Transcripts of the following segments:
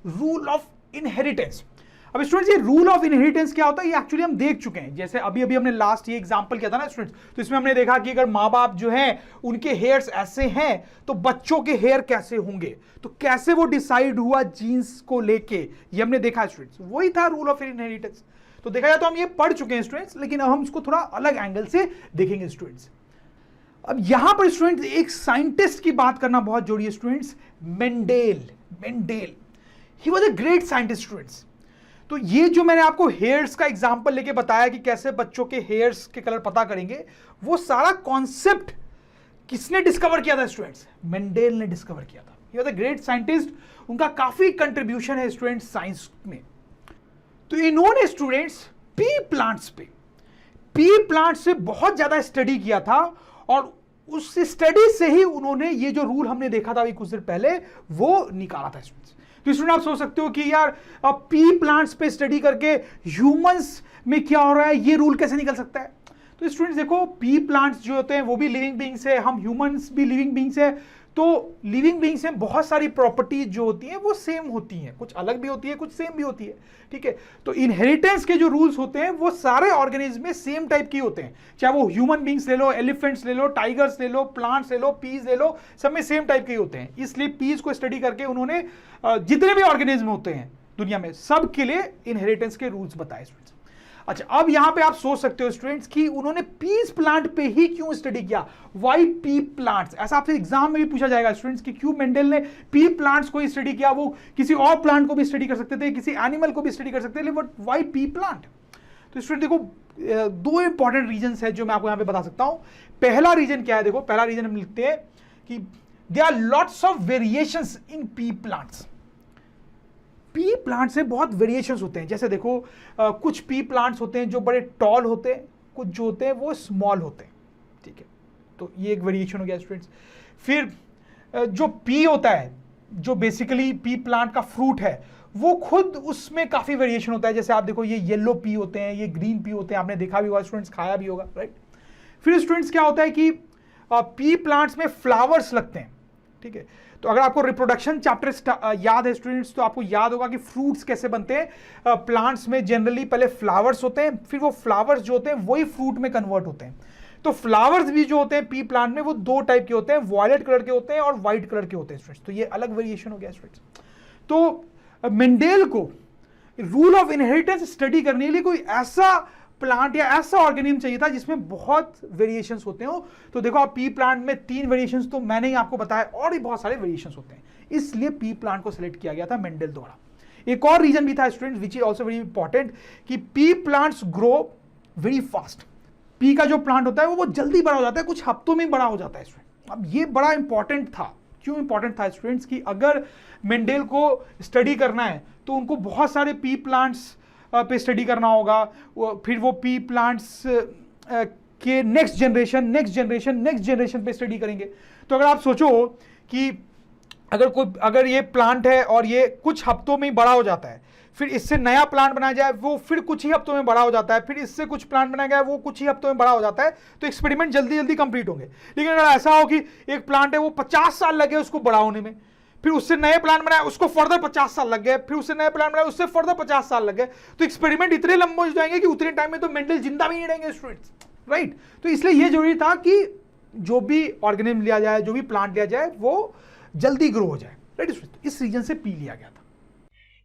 Rule of inheritance. अब students ये rule of inheritance क्या होता है ये एक्चुअली हम देख चुके हैं, जैसे अभी अभी हमने लास्ट ये एग्जांपल किया था ना स्टूडेंट्स, तो इसमें हमने देखा कि अगर माँ बाप जो हैं उनके हेयर्स ऐसे हैं तो बच्चों के हेयर कैसे होंगे, तो कैसे वो डिसाइड हुआ जीन्स को लेके, ये हमने देखा स्टूडेंट्स, वही था रूल ऑफ इनहेरिटेंस। तो देखा जाए तो हम ये पढ़ चुके हैं स्टूडेंट्स, लेकिन अब हम इसको थोड़ा अलग एंगल से देखेंगे स्टूडेंट्स। अब यहां पर स्टूडेंट्स एक साइंटिस्ट की बात करना बहुत जरूरी है students, Mendel he was a great scientist students. तो ये जो मैंने आपको हेयर्स का एग्जांपल लेके बताया कि कैसे बच्चों के हेयर्स के कलर पता करेंगे, वो सारा कॉन्सेप्ट किसने डिस्कवर किया था स्टूडेंट्स? मेंडेल ने डिस्कवर किया था। He was a great scientist, उनका काफी कंट्रीब्यूशन है स्टूडेंट्स साइंस में। तो इन्होंने स्टूडेंट्स पी प्लांट से बहुत ज्यादा स्टडी किया था, और उस स्टडी से ही उन्होंने ये जो रूल हमने देखा था अभी कुछ देर पहले वो निकाला था स्टूडेंट्स। तो स्टूडेंट आप सोच सकते हो कि यार पी प्लांट्स पे स्टडी करके ह्यूमंस में क्या हो रहा है, ये रूल कैसे निकल सकता है? तो स्टूडेंट्स देखो, पी प्लांट्स जो होते हैं वो भी लिविंग बीइंग्स है, हम ह्यूमंस भी लिविंग बीइंग्स है। तो लिविंग बीइंग्स में बहुत सारी प्रॉपर्टीज जो होती हैं वो सेम होती हैं, कुछ अलग भी होती है, कुछ सेम भी होती है, ठीक है। तो इनहेरिटेंस के जो रूल्स होते हैं वो सारे ऑर्गेनिज्म में सेम टाइप के होते हैं, चाहे वो ह्यूमन बीइंग्स ले लो, एलिफेंट्स ले लो, टाइगर्स ले लो, प्लांट्स ले लो, पीस ले लो, सब में सेम टाइप के होते हैं। इसलिए पीस को स्टडी करके उन्होंने जितने भी ऑर्गेनिज्म होते हैं दुनिया में सब के लिए इनहेरिटेंस के रूल्स बताए स्टूडेंट्स। अच्छा, अब यहां पे आप सोच सकते हो स्टूडेंट्स कि उन्होंने पीस प्लांट पे ही क्यों स्टडी किया, वाई पी प्लांट्स? ऐसा आपसे एग्जाम में भी पूछा जाएगा स्टूडेंट्स कि क्यों मेंडल ने पी प्लांट्स को ही स्टडी किया, वो किसी और प्लांट को भी स्टडी कर सकते थे, किसी एनिमल को भी स्टडी कर सकते थे, बट वाई पी प्लांट? तो स्टूडेंट देखो, दो इंपॉर्टेंट रीजंस है जो मैं आपको यहां पे बता सकता हूं। पहला रीजन क्या है, देखो पहला रीजन हम लिखते हैं कि there are lots of variations in P plants. P plants में बहुत वेरिएशंस होते हैं, जैसे देखो कुछ पी प्लांट्स होते हैं जो बड़े टॉल होते हैं, कुछ जो होते हैं वो स्मॉल होते हैं, ठीक है। तो ये एक वेरिएशन हो गया स्टूडेंट्स। फिर जो पी होता है, जो बेसिकली पी प्लांट का फ्रूट है, वो खुद उसमें काफी वेरिएशन होता है। जैसे आप देखो, ये येलो पी होते हैं, ये ग्रीन पी होते हैं, आपने देखा भी होगा स्टूडेंट्स, खाया भी होगा, राइट। फिर स्टूडेंट्स क्या होता है कि पी प्लांट्स में फ्लावर्स लगते हैं, ठीक है। तो अगर आपको रिप्रोडक्शन चैप्टर याद है स्टूडेंट्स, तो आपको याद होगा कि फ्रूट्स कैसे बनते हैं। प्लांट्स में जनरली पहले फ्लावर्स होते हैं, फिर वो फ्लावर्स जो होते हैं वही फ्रूट में कन्वर्ट होते हैं। तो फ्लावर्स भी जो होते हैं पी प्लांट में वो दो टाइप के होते हैं, वॉयलेट कलर के होते हैं और व्हाइट कलर के होते हैं स्टूडेंट्स। तो ये अलग वेरिएशन हो गया स्टूडेंट्स। तो मेंडेल को रूल ऑफ इनहेरिटेंस स्टडी करने के लिए कोई ऐसा प्लांट या ऐसा ऑर्गेनिज्म चाहिए था जिसमें बहुत वेरिएशंस होते हो। तो देखो, आप पी प्लांट में 3 वेरिएशंस तो मैंने ही आपको बताया, और भी बहुत सारे वेरिएशंस होते हैं, इसलिए पी प्लांट को सिलेक्ट किया गया था मेंडल द्वारा। एक और रीजन भी था students which is also very important, कि pea plants grow very fast. Pea का जो प्लांट होता है वो जल्दी बड़ा हो जाता है, कुछ हफ्तों में बड़ा हो जाता है स्टूडेंट। अब ये बड़ा इंपॉर्टेंट था। क्यों इंपॉर्टेंट था स्टूडेंट्स? कि अगर मेंडेल को स्टडी करना है तो उनको बहुत सारे पी प्लांट्स पे स्टडी करना होगा, फिर वो पी प्लांट्स के नेक्स्ट जनरेशन पे स्टडी करेंगे। तो अगर आप सोचो कि अगर ये प्लांट है और ये कुछ हफ्तों में ही बड़ा हो जाता है, फिर इससे नया प्लांट बनाया जाए वो फिर कुछ ही हफ्तों में बड़ा हो जाता है, फिर इससे कुछ प्लांट बनाया गया वो कुछ ही हफ्तों में बड़ा हो जाता है, तो एक्सपेरिमेंट जल्दी जल्दी कंप्लीट होंगे। लेकिन अगर ऐसा हो कि एक प्लांट है वो 50 साल लगे उसको बड़ा होने में, फिर उससे नए प्लांट बनाए उसको फर्दर 50 साल लग गए, फिर उससे नए प्लांट बनाए उससे फर्दर 50 साल लग गए, तो एक्सपेरिमेंट इतने लंबे हो जाएंगे कि उतने टाइम में तो मेंडल जिंदा भी नहीं रहेंगे स्टूडेंट्स, राइट। तो इसलिए यह जरूरी था कि जो भी ऑर्गेनिज्म लिया जाए, जो भी प्लांट लिया जाए, वो जल्दी ग्रो हो जाए, राइट। इस रीजन से पी लिया गया था।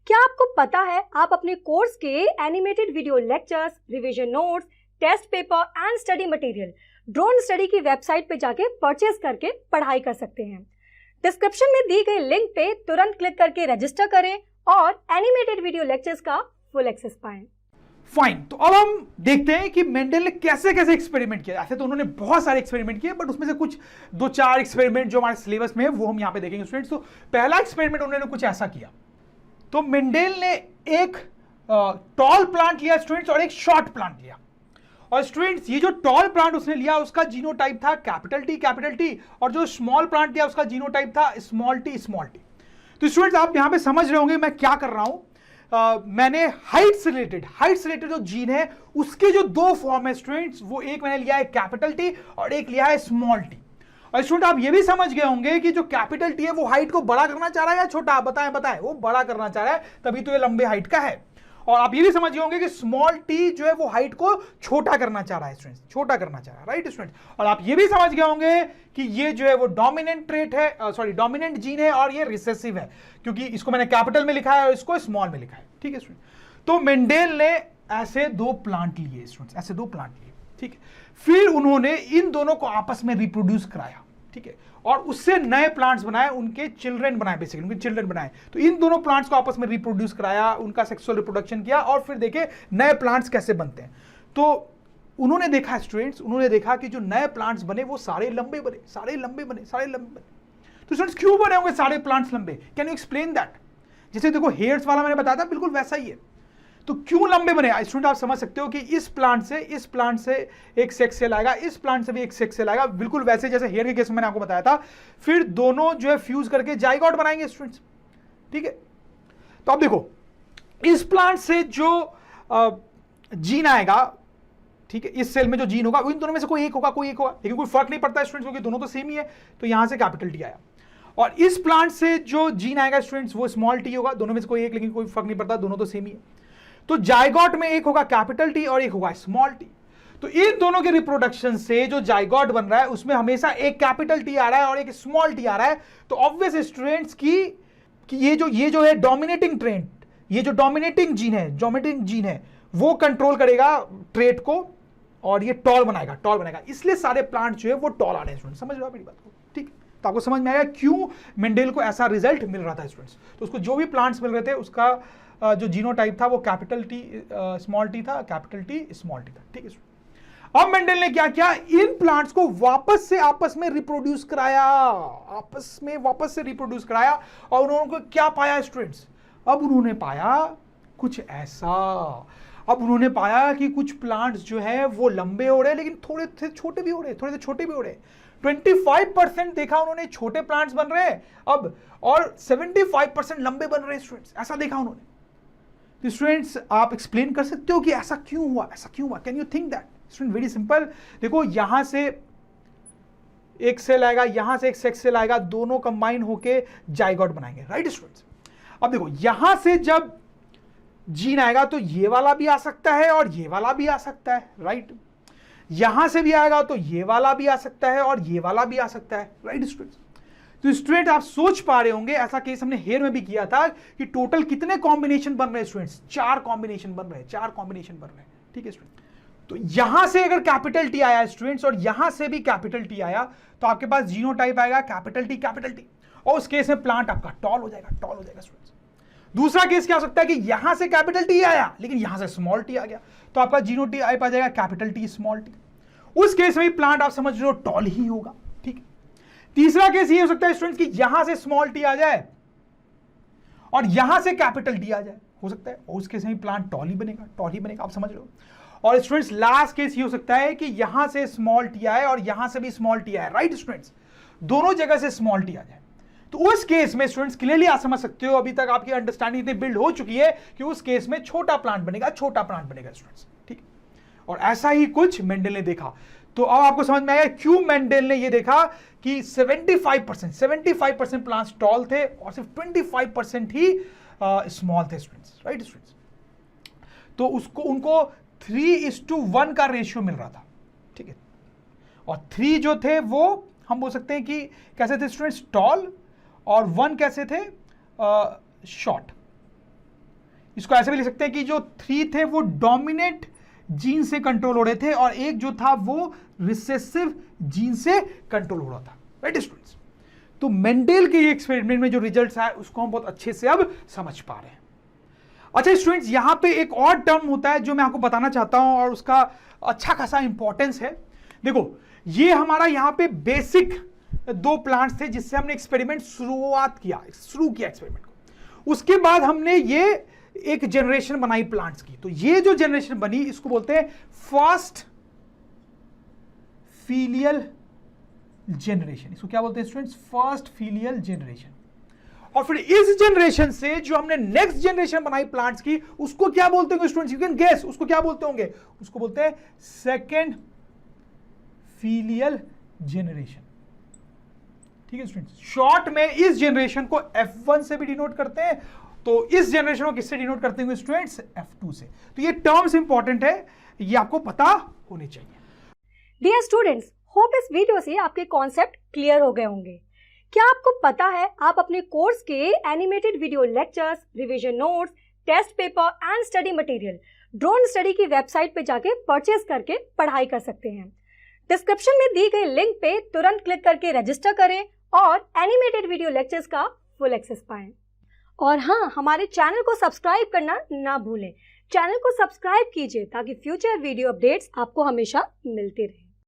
क्या आपको पता है आप अपने कोर्स के animated video lectures, revision notes, test paper and study material Dron study की वेबसाइट पे जाके परचेज करके पढ़ाई कर सकते हैं। डिस्क्रिप्शन में दी गई लिंक पे तुरंत क्लिक करके रजिस्टर करें और एनिमेटेड वीडियो लेक्चर्स का फुल एक्सेस पाएं। फाइन, तो अब हम देखते हैं कि मेंडल ने कैसे कैसे एक्सपेरिमेंट किया। ऐसे तो उन्होंने बहुत सारे एक्सपेरिमेंट किए, बट उसमें से कुछ 2-4 एक्सपेरिमेंट जो हमारे सिलेबस में है वो हम यहाँ पे देखेंगे स्टूडेंट्स। तो पहला एक्सपेरिमेंट उन्होंने कुछ ऐसा किया, तो मेंडल ने एक टॉल प्लांट लिया स्टूडेंट्स और एक शॉर्ट प्लांट लिया। और स्टूडेंट्स ये जो टॉल प्लांट उसने लिया उसका जीनोटाइप था कैपिटल टी, और जो स्मॉल प्लांट लिया उसका जीनोटाइप था स्मॉल टी। तो स्टूडेंट्स आप यहां पे समझ रहे होंगे मैं क्या कर रहा हूं। मैंने हाइट से रिलेटेड जो जीन है उसके जो 2 फॉर्म है स्टूडेंट्स, वो एक मैंने लिया है कैपिटल टी और एक लिया है स्मॉल टी। और स्टूडेंट आप ये भी समझ गए होंगे कि जो कैपिटल टी है वो हाइट को बड़ा करना चाह रहा है या छोटा, बताएं बताएं, वो बड़ा करना चाह रहा है, तभी तो ये लंबे हाइट का है। और आप ये भी समझ गए होंगे कि स्मॉल टी जो है वो हाइट को छोटा करना चाह रहा है स्टूडेंट्स, छोटा करना चाह रहा है, राइट स्टूडेंट। और आप ये भी समझ गए होंगे कि ये जो है वो डोमिनेंट ट्रेट है, सॉरी डोमिनेंट जीन है, और ये रिसेसिव है, क्योंकि इसको मैंने कैपिटल में लिखा है और इसको स्मॉल में लिखा है, ठीक है स्टूडेंट। तो मेंडेल ने ऐसे दो प्लांट लिए स्टूडेंट्स, ऐसे दो प्लांट लिए, ठीक है। फिर उन्होंने इन दोनों को आपस में रिप्रोड्यूस कराया, ठीक है, और उससे नए प्लांट्स बनाए, उनके चिल्ड्रन बनाए, बेसिकली उनके चिल्ड्रन बनाए। तो इन दोनों प्लांट्स को आपस में रिप्रोड्यूस कराया, उनका सेक्सुअल रिप्रोडक्शन किया, और फिर देखे नए प्लांट्स कैसे बनते हैं। तो उन्होंने देखा स्टूडेंट्स, उन्होंने देखा कि जो नए प्लांट्स बने वो सारे लंबे बने, सारे लंबे बने, सारे लंबे बने। तो स्टूडेंट्स क्यों बने होंगे सारे प्लांट्स लंबे? Can you explain that? जैसे देखो हेयर्स वाला मैंने बताया था, बिल्कुल वैसा ही है। तो क्यों लंबे बने स्टूडेंट? आप समझ सकते हो कि इस प्लांट से एक सेक्स सेल आएगा, इस प्लांट से भी एक सेक्स सेल आएगा, बिल्कुल वैसे जैसे हेयर के केस में मैंने आपको बताया था। फिर दोनों जो है फ्यूज करके जाइगोट बनाएंगे स्टूडेंट्स, ठीक है। तो अब देखो इस प्लांट से जो जीन आएगा, ठीक है, इस सेल में जो जीन होगा इन दोनों में से कोई एक होगा, कोई एक होगा, लेकिन कोई फर्क नहीं पड़ता स्टूडेंट्स, क्योंकि दोनों तो सेम ही है। तो यहां से कैपिटल टी आया, और इस प्लांट से जो जीन आएगा स्टूडेंट्स वो स्मॉल टी होगा, दोनों में से कोई एक, लेकिन कोई फर्क नहीं पड़ता, दोनों तो सेम ही है। तो जाइगोट में एक होगा कैपिटल टी और एक होगा स्मॉल टी। तो इन दोनों के रिप्रोडक्शन से जो जाइगोट बन रहा है उसमें हमेशा एक कैपिटल टी आ रहा है और एक स्मॉल टी आ रहा है। तो ऑब्वियस स्टूडेंट्स कि ये जो है डोमिनेटिंग ट्रेट, ये जो डोमिनेटिंग जीन है वो कंट्रोल करेगा ट्रेट को, और ये टॉल बनाएगा। इसलिए सारे प्लांट जो है वो टॉल आ रहे हैं स्टूडेंट, समझ रहे हो मेरी बात को? ठीक, तो आपको समझ में आएगा क्यों मेंडेल को ऐसा रिजल्ट मिल रहा था स्टूडेंट्स। तो उसको जो भी प्लांट्स मिल रहे थे उसका जो जीनोटाइप था वो कैपिटल टी स्मॉल टी था, कैपिटल टी स्मॉल टी था, ठीक है। अब मेंडेल ने क्या किया, इन प्लांट्स को वापस से आपस में रिप्रोड्यूस कराया, और उन्होंने क्या पाया स्टूडेंट्स? अब उन्होंने पाया कुछ ऐसा, अब उन्होंने पाया कि कुछ प्लांट्स जो है वो लंबे हो रहे हैं, लेकिन थोड़े से छोटे भी हो रहे हैं। 25% देखा उन्होंने छोटे प्लांट्स बन रहे हैं अब, और 75% लंबे बन रहे हैं स्टूडेंट्स, ऐसा देखा उन्होंने। तो स्टूडेंट्स आप एक्सप्लेन कर सकते हो कि ऐसा क्यों हुआ? Can you think that? Student very simple, देखो यहां से एक सेल आएगा, यहां से एक सेक्स सेल आएगा, दोनों कंबाइन होके जाइगोट बनाएंगे, राइट स्टूडेंट्स। अब देखो यहां से जब जीन आएगा तो ये वाला भी आ सकता है और ये वाला भी आ सकता है, राइट। यहां से भी आएगा तो ये वाला भी आ सकता है और ये वाला भी आ सकता है, राइट स्टूडेंट्स। तो स्टूडेंट आप सोच पा रहे होंगे, ऐसा केस हमने हेयर में भी किया था कि टोटल कितने कॉम्बिनेशन बन रहे हैं स्टूडेंट्स? 4 कॉम्बिनेशन बन रहे हैं, ठीक है स्टूडेंट। तो यहां से अगर कैपिटल टी आया स्टूडेंट्स और यहां से भी कैपिटल टी आया, तो आपके पास जीनोटाइप आएगा कैपिटल टी, और उस केस में प्लांट आपका टॉल हो जाएगा स्टूडेंट्स। दूसरा केस क्या हो सकता है कि यहां से कैपिटल टी आया लेकिन यहां से स्मॉल टी आ गया, तो आपका जीनोटाइप आ जाएगा कैपिटल टी स्मॉल टी। उस केस में भी प्लांट आप समझ रहे हो टॉल ही होगा, ठीक है। तीसरा केस ये हो सकता है स्टूडेंट्स कि यहां से स्मॉल टी आ जाए और यहां से कैपिटल टी आ जाए, हो सकता है, और उस केस में प्लांट टॉल ही बनेगा, आप समझ रहे हो। और स्टूडेंट्स लास्ट केस ये हो सकता है कि यहां से स्मॉल टी आए और यहां से भी स्मॉल टी आए, राइट स्टूडेंट्स, दोनों जगह से स्मॉल टी आ जाए। तो उस केस में स्टूडेंट्स क्लियरली आप समझ सकते हो, अभी तक आपकी अंडरस्टैंडिंग इतनी बिल्ड हो चुकी है कि उस केस में छोटा प्लांट बनेगा स्टूडेंट्स, ठीक। और ऐसा ही कुछ मेंडेल ने देखा। तो अब आपको समझ में आया क्यों मेंडेल ने यह देखा कि 75% प्लांट्स टॉल थे और सिर्फ 25% ही स्मॉल थे स्टूडेंट्स, राइट स्टूडेंट्स। तो उनको 3:1 का रेशियो मिल रहा था, ठीक है। और 3 जो थे वो हम बोल सकते हैं कि कैसे थे स्टूडेंट्स? टॉल, और 1 कैसे थे? शॉर्ट। इसको ऐसे भी लिख सकते हैं कि जो 3 थे वो डोमिनेंट जीन से कंट्रोल हो रहे थे और एक जो था वो रिसेसिव जीन से कंट्रोल हो रहा था, राइट स्टूडेंट्स। तो मेंडेल के ये एक्सपेरिमेंट में जो रिजल्ट्स आए उसको हम बहुत अच्छे से अब समझ पा रहे हैं। अच्छा स्टूडेंट्स, यहां पे एक और टर्म होता है जो मैं आपको बताना चाहता हूं और उसका अच्छा खासा इंपॉर्टेंस है। देखो ये हमारा यहां पे बेसिक 2 प्लांट्स थे जिससे हमने एक्सपेरिमेंट शुरू किया एक्सपेरिमेंट को। उसके बाद हमने ये एक जनरेशन बनाई प्लांट्स की। तो ये जो जनरेशन बनी इसको बोलते हैं फर्स्ट फीलियल जनरेशन। इसको क्या बोलते हैं स्टूडेंट्स? First filial generation. और फिर इस जनरेशन से जो हमने नेक्स्ट जनरेशन बनाई प्लांट्स की उसको क्या बोलते होंगे स्टूडेंट्स? यू कैन गेस उसको क्या बोलते होंगे? उसको बोलते हैं सेकेंड फीलियल जनरेशन, ठीक है स्टूडेंट्स, शॉर्ट में इस जनरेशन को F1 से भी डिनोट करते हैं, तो इस जनरेशन को किससे डिनोट करते हैं स्टूडेंट्स? F2 से। तो ये टर्म्स इंपॉर्टेंट है, ये आपको पता होने चाहिए। डियर स्टूडेंट्स, होप इस वीडियो से आपके कॉन्सेप्ट क्लियर हो गए होंगे। क्या आपको पता है आप अपने कोर्स के animated video lectures, revision notes, test paper and study material Dron study की वेबसाइट पे जाके परचेज करके पढ़ाई कर सकते हैं। डिस्क्रिप्शन में दी गई लिंक पे तुरंत क्लिक करके रजिस्टर करें और एनिमेटेड वीडियो लेक्चर्स का फुल एक्सेस पाएं। और हाँ, हमारे चैनल को सब्सक्राइब करना ना भूलें। चैनल को सब्सक्राइब कीजिए ताकि फ्यूचर वीडियो अपडेट्स आपको हमेशा मिलते रहें।